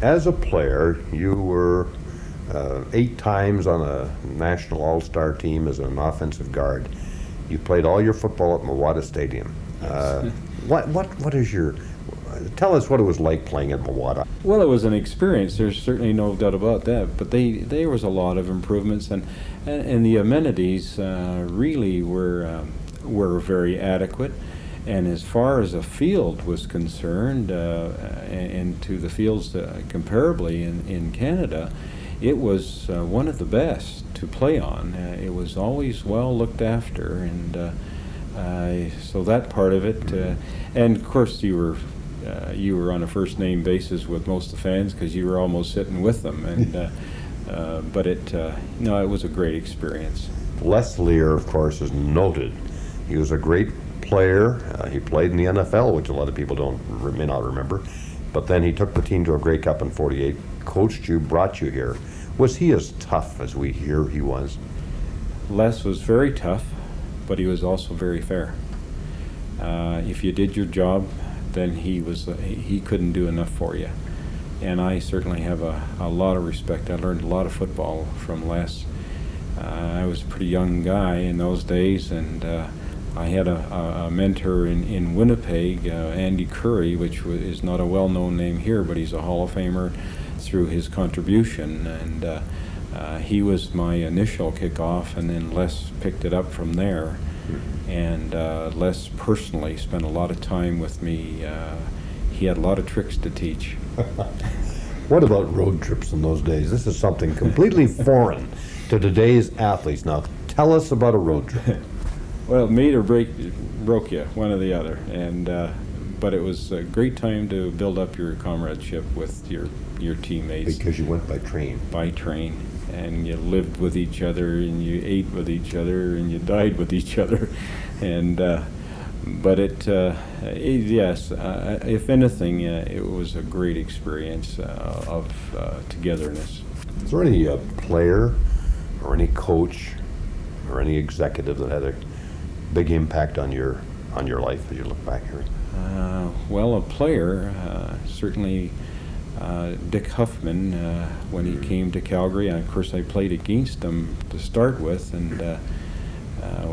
As a player, you were 8 times on a national all-star team as an offensive guard. You played all your football at Mawada Stadium. What is your... Tell us what it was like playing at Mawada. Well, it was an experience. There's certainly no doubt about that. But there was a lot of improvements, and the amenities really were very adequate. And as far as a field was concerned, and to the fields comparably in Canada, it was one of the best to play on. It was always well looked after, and so that part of it. And of course, you were on a first name basis with most of the fans because you were almost sitting with them. And but it was a great experience. Les Lear, of course, is noted. He was a great player. He played in the NFL, which a lot of people may not remember. But then he took the team to a Grey Cup in '48, coached you, brought you here. Was he as tough as we hear he was? Les was very tough, but he was also very fair. If you did your job, then he couldn't do enough for you. And I certainly have a lot of respect. I learned a lot of football from Les. I was a pretty young guy in those days, and I had a mentor in Winnipeg, Andy Curry, which is not a well-known name here, but he's a Hall of Famer through his contribution. And he was my initial kickoff, and then Les picked it up from there. And Les personally spent a lot of time with me. He had a lot of tricks to teach. What about road trips in those days? This is something completely foreign to today's athletes. Now, tell us about a road trip. Well, made or broke you, one or the other. And but it was a great time to build up your comradeship with your teammates. Because you went by train. By train. And you lived with each other, and you ate with each other, and you died with each other. And but yes, if anything, it was a great experience of togetherness. Is there any player or any coach or any executive that had a big impact on your life as you look back here? Well, a player, certainly Dick Huffman, when he came to Calgary, and of course I played against him to start with, and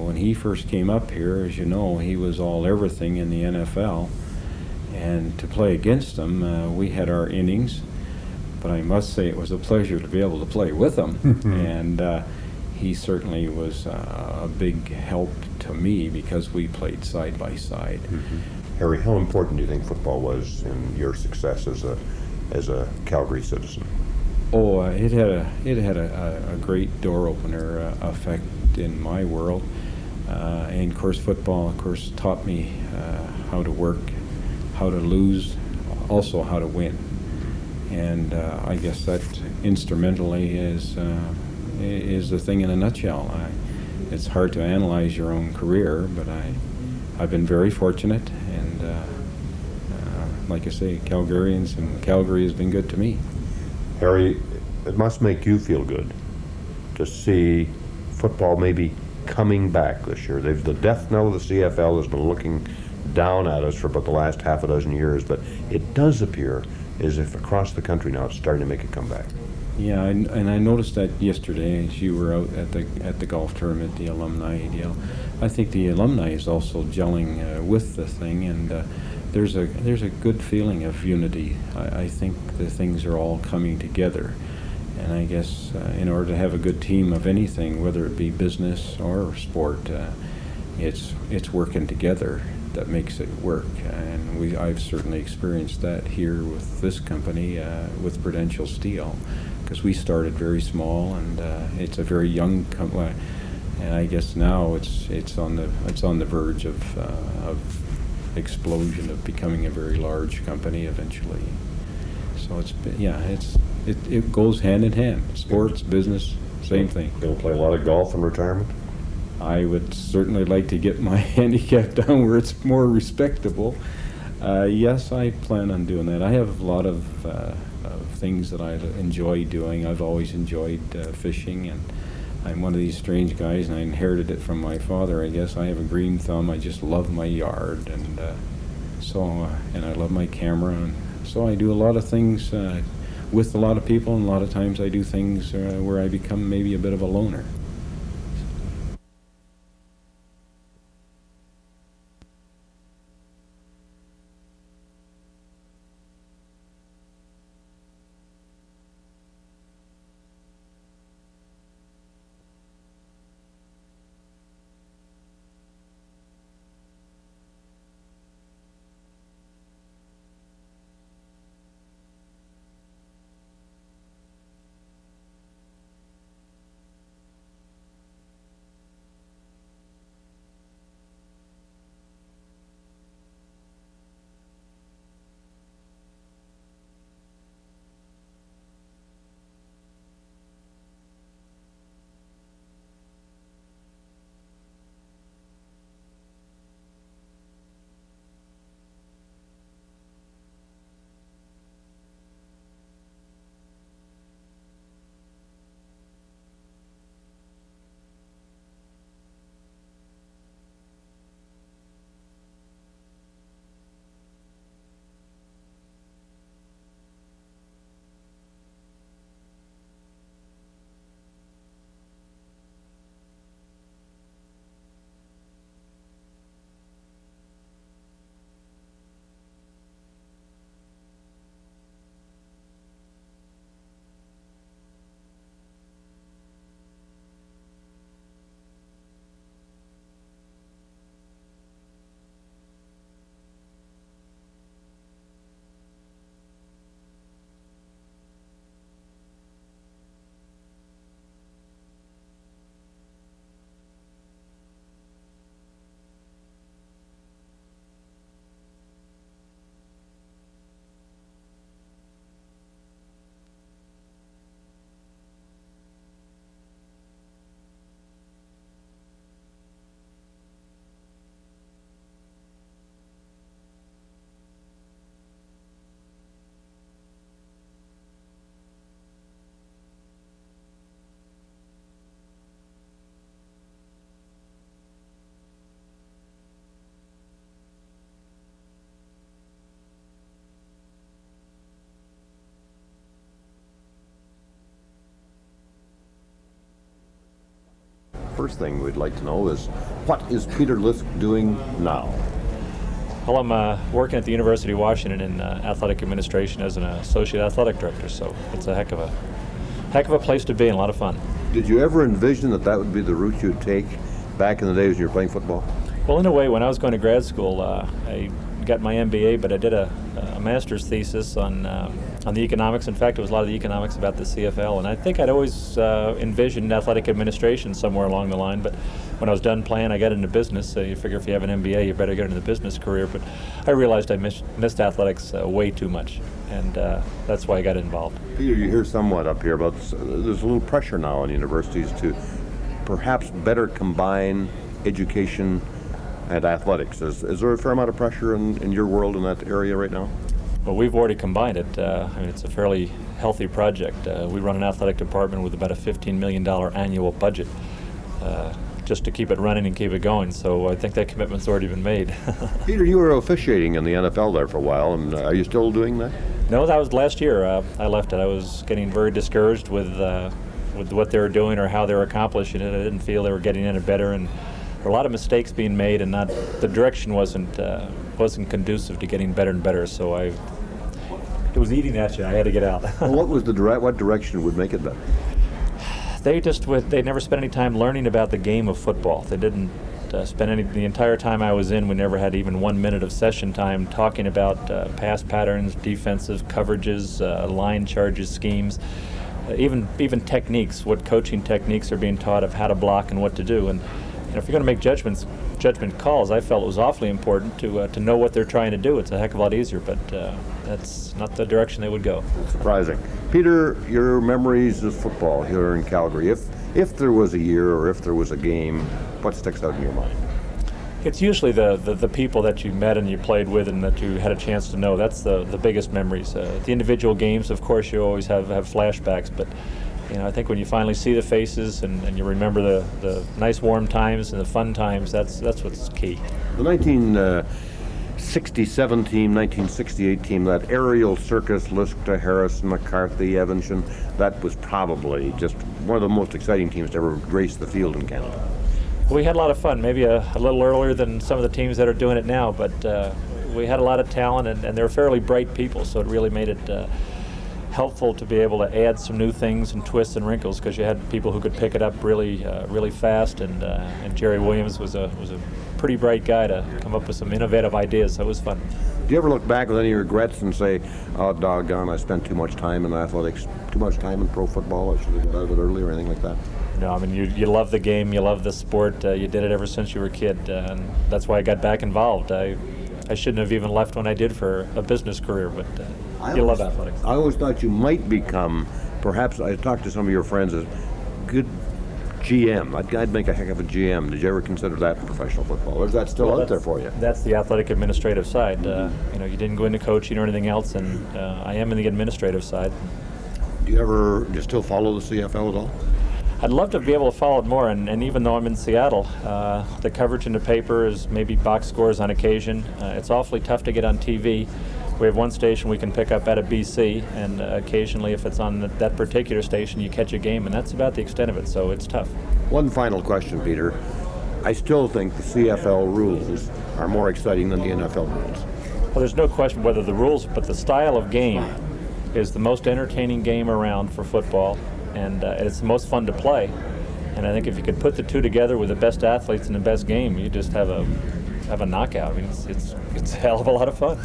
when he first came up here, as you know, he was all everything in the NFL, and to play against him, we had our innings, but I must say it was a pleasure to be able to play with him. And he certainly was a big help to me because we played side by side. Harry, how important do you think football was in your success as a Calgary citizen? Oh, it had a great door opener effect in my world, and of course football, of course, taught me how to work, how to lose, also how to win, and I guess that instrumentally is the thing in a nutshell. It's hard to analyze your own career, but I've been very fortunate, and like I say, Calgarians and Calgary has been good to me. Harry, it must make you feel good to see football maybe coming back this year. The death knell of the CFL has been looking down at us for about the last half a dozen years, but it does appear as if across the country now it's starting to make a comeback. Yeah, and I noticed that yesterday as you were out at the golf tournament, the alumni deal. I think the alumni is also gelling with the thing, and there's a good feeling of unity. I think the things are all coming together, and I guess in order to have a good team of anything, whether it be business or sport, it's working together that makes it work. And I've certainly experienced that here with this company, with Prudential Steel, because we started very small, and it's a very young company, and I guess now it's on the verge of explosion, of becoming a very large company eventually. So it goes hand in hand. Sports, business, same thing. You'll play a lot of golf in retirement? I would certainly like to get my handicap down where it's more respectable. Yes, I plan on doing that. I have a lot of things that I enjoy doing. I've always enjoyed fishing, and I'm one of these strange guys, and I inherited it from my father, I guess. I have a green thumb. I just love my yard, and and I love my camera, and so I do a lot of things with a lot of people, and a lot of times I do things where I become maybe a bit of a loner. First thing we'd like to know is, what is Peter Liske doing now? Well, I'm working at the University of Washington in athletic administration as an associate athletic director, so it's a heck of a place to be and a lot of fun. Did you ever envision that would be the route you'd take back in the days when you were playing football? Well, in a way, when I was going to grad school, I got my MBA, but I did a master's thesis on the economics. In fact, it was a lot of the economics about the CFL, and I think I'd always envisioned athletic administration somewhere along the line, but when I was done playing, I got into business. So you figure if you have an MBA, you better get into the business career, but I realized I missed athletics way too much, and that's why I got involved. Peter, you hear somewhat up here about there's a little pressure now on universities to perhaps better combine education and athletics. Is there a fair amount of pressure in your world in that area right now? Well, we've already combined it. I mean, it's a fairly healthy project. We run an athletic department with about a $15 million annual budget just to keep it running and keep it going. So I think that commitment's already been made. Peter, you were officiating in the NFL there for a while, and are you still doing that? No, that was last year. I left it. I was getting very discouraged with what they were doing or how they were accomplishing it. I didn't feel they were getting any better, and there were a lot of mistakes being made, and the direction wasn't conducive to getting better and better. So it was eating at you. I had to get out. Well, what direction would make it better? They never spent any time learning about the game of football. They didn't spend the entire time I was in. We never had even 1 minute of session time talking about pass patterns, defensive coverages, line charges, schemes, even techniques. What coaching techniques are being taught of how to block and what to do. And if you're going to make judgment calls, I felt it was awfully important to know what they're trying to do. It's a heck of a lot easier, but that's not the direction they would go. Surprising. Peter, your memories of football here in Calgary, if there was a year or if there was a game, what sticks out in your mind? It's usually the people that you met and you played with and that you had a chance to know. That's the biggest memories. The individual games, of course, you always have flashbacks, but I think when you finally see the faces and you remember the nice warm times and the fun times, that's what's key. The 1960 67 team, 1968 team, that aerial circus, Liske, Harrison, McCarthy, Evanson, that was probably just one of the most exciting teams to ever grace the field in Canada. We had a lot of fun, maybe a little earlier than some of the teams that are doing it now, but we had a lot of talent, and they're fairly bright people, so it really made it helpful to be able to add some new things and twists and wrinkles, because you had people who could pick it up really fast, and Jerry Williams was a pretty bright guy to come up with some innovative ideas, so it was fun. Do you ever look back with any regrets and say, oh, doggone, I spent too much time in athletics, too much time in pro football, I should have done it earlier, or anything like that? No, I mean, you love the game, you love the sport, you did it ever since you were a kid, and that's why I got back involved. I shouldn't have even left when I did for a business career, but you love athletics. I always thought you might become, perhaps, I talked to some of your friends, a good GM. I'd make a heck of a GM. Did you ever consider that in professional football? Or is that still out there for you? That's the athletic administrative side. You didn't go into coaching or anything else, and I am in the administrative side. Do you still follow the CFL at all? I'd love to be able to follow it more, and even though I'm in Seattle, the coverage in the paper is maybe box scores on occasion. It's awfully tough to get on TV. We have one station we can pick up out of BC, and occasionally if it's on that particular station, you catch a game, and that's about the extent of it, so it's tough. One final question, Peter. I still think the CFL rules are more exciting than the NFL rules. Well, there's no question whether the rules, but the style of game is the most entertaining game around for football, and it's the most fun to play. And I think if you could put the two together with the best athletes in the best game, you just have a knockout. I mean, it's a hell of a lot of fun.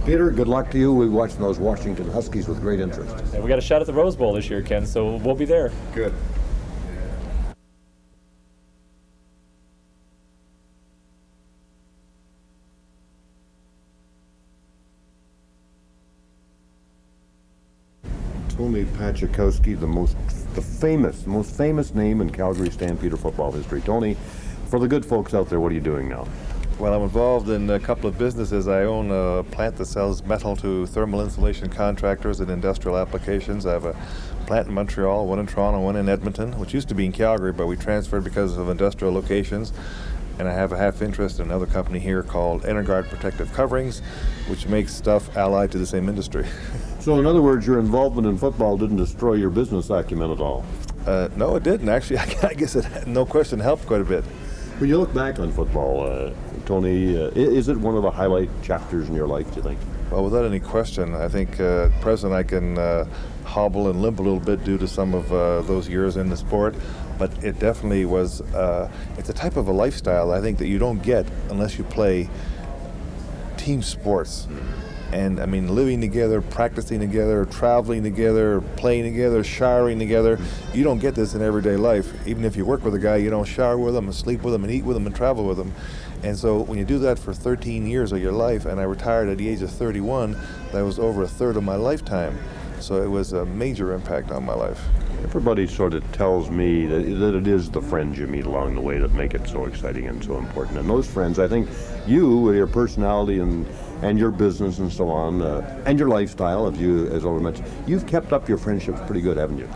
Peter, good luck to you. We're watching those Washington Huskies with great interest. And we got a shot at the Rose Bowl this year, Ken, so we'll be there. Good. Tony Pajaczkowski, the most famous name in Calgary Stampeder football history. Tony, for the good folks out there, what are you doing now? Well, I'm involved in a couple of businesses. I own a plant that sells metal to thermal insulation contractors and industrial applications. I have a plant in Montreal, one in Toronto, one in Edmonton, which used to be in Calgary, but we transferred because of industrial locations. And I have a half interest in another company here called Energuard Protective Coverings, which makes stuff allied to the same industry. So in other words, your involvement in football didn't destroy your business acumen at all? No, it didn't. Actually, I guess it, no question, helped quite a bit. When you look back on football, Tony, is it one of the highlight chapters in your life, do you think? Well, without any question, I think at present I can hobble and limp a little bit due to some of those years in the sport, but it definitely was, it's a type of a lifestyle I think that you don't get unless you play team sports. And I mean, living together, practicing together, traveling together, playing together, showering together. You don't get this in everyday life. Even if you work with a guy, you don't shower with him and sleep with him and eat with him and travel with him. And so when you do that for 13 years of your life, and I retired at the age of 31, that was over a third of my lifetime. So it was a major impact on my life. Everybody sort of tells me that it is the friends you meet along the way that make it so exciting and so important. And those friends, I think you, with your personality and your business and so on, and your lifestyle, as Oliver mentioned, you've kept up your friendships pretty good, haven't you?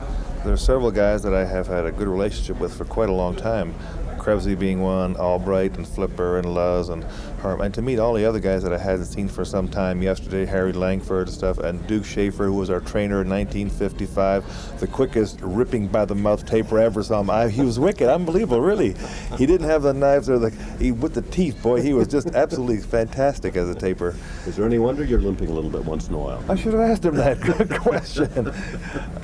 There are several guys that I have had a good relationship with for quite a long time. Krebsy being one, Albright and Flipper and Luz and Herm, and to meet all the other guys that I hadn't seen for some time yesterday, Harry Langford and stuff, and Duke Schaefer, who was our trainer in 1955, the quickest ripping by the mouth taper I ever saw him. He was wicked, unbelievable, really. He didn't have the knives or with the teeth, boy, he was just absolutely fantastic as a taper. Is there any wonder you're limping a little bit once in a while? I should have asked him that. Good question.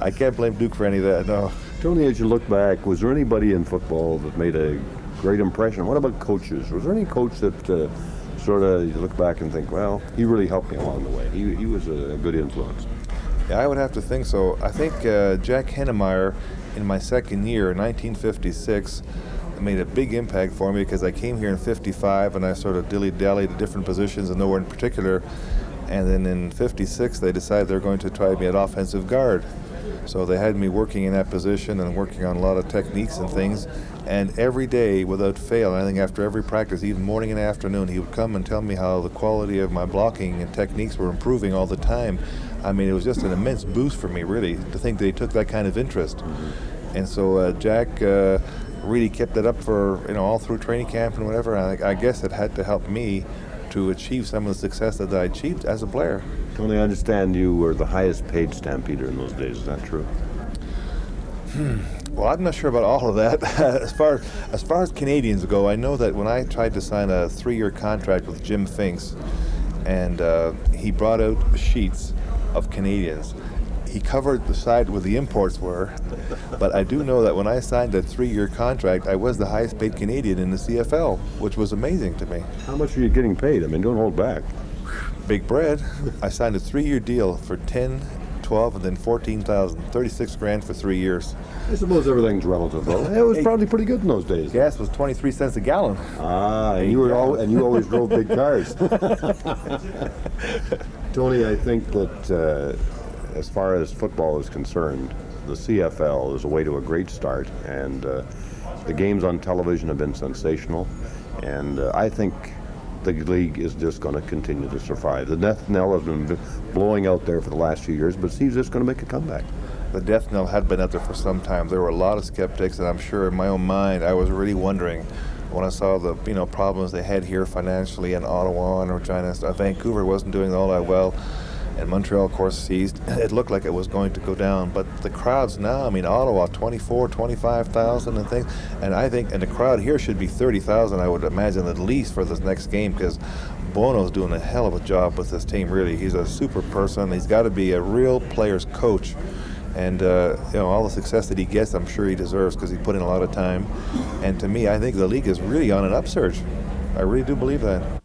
I can't blame Duke for any of that, no. Tony, as you look back, was there anybody in football that made a great impression? What about coaches? Was there any coach that sort of you look back and think, well, he really helped me along the way? He was a good influence. Yeah, I would have to think so. I think Jack Hennemeyer, in my second year, 1956, made a big impact for me because I came here in 55 and I sort of dilly-dallied at different positions and nowhere in particular. And then in 56, they decided they're going to try me at offensive guard. So they had me working in that position and working on a lot of techniques and things. And every day, without fail, I think after every practice, even morning and afternoon, he would come and tell me how the quality of my blocking and techniques were improving all the time. I mean, it was just an immense boost for me, really, to think that he took that kind of interest. Mm-hmm. And so Jack really kept it up for, all through training camp and whatever. I guess it had to help me to achieve some of the success that I achieved as a player. Tony, I understand you were the highest paid Stampeder in those days. Is that true? Well, I'm not sure about all of that. as far as Canadians go, I know that when I tried to sign a 3-year contract with Jim Finks, and he brought out sheets of Canadians, he covered the side where the imports were, but I do know that when I signed a 3-year contract, I was the highest paid Canadian in the CFL, which was amazing to me. How much are you getting paid? I mean, don't hold back. Big bread. I signed a 3-year deal for 10, 12, and then 14,000. 36 grand for 3 years. I suppose everything's relative, though. It was probably pretty good in those days. Gas was 23 cents a gallon. Ah, and you always drove big cars. Tony, I think that as far as football is concerned, the CFL is a way to a great start, and the games on television have been sensational, and I think the league is just going to continue to survive. The death knell has been blowing out there for the last few years, but Steve's just going to make a comeback. The death knell had been out there for some time. There were a lot of skeptics, and I'm sure in my own mind I was really wondering when I saw the problems they had here financially in Ottawa and Regina. Vancouver wasn't doing all that well, and Montreal, of course, seized. It looked like it was going to go down, but the crowds now, Ottawa, 24, 25,000 and things, and I think, and the crowd here should be 30,000, I would imagine, at least for this next game, because Bono's doing a hell of a job with this team, really. He's a super person. He's got to be a real player's coach, and all the success that he gets, I'm sure he deserves, because he put in a lot of time, and to me, I think the league is really on an upsurge. I really do believe that.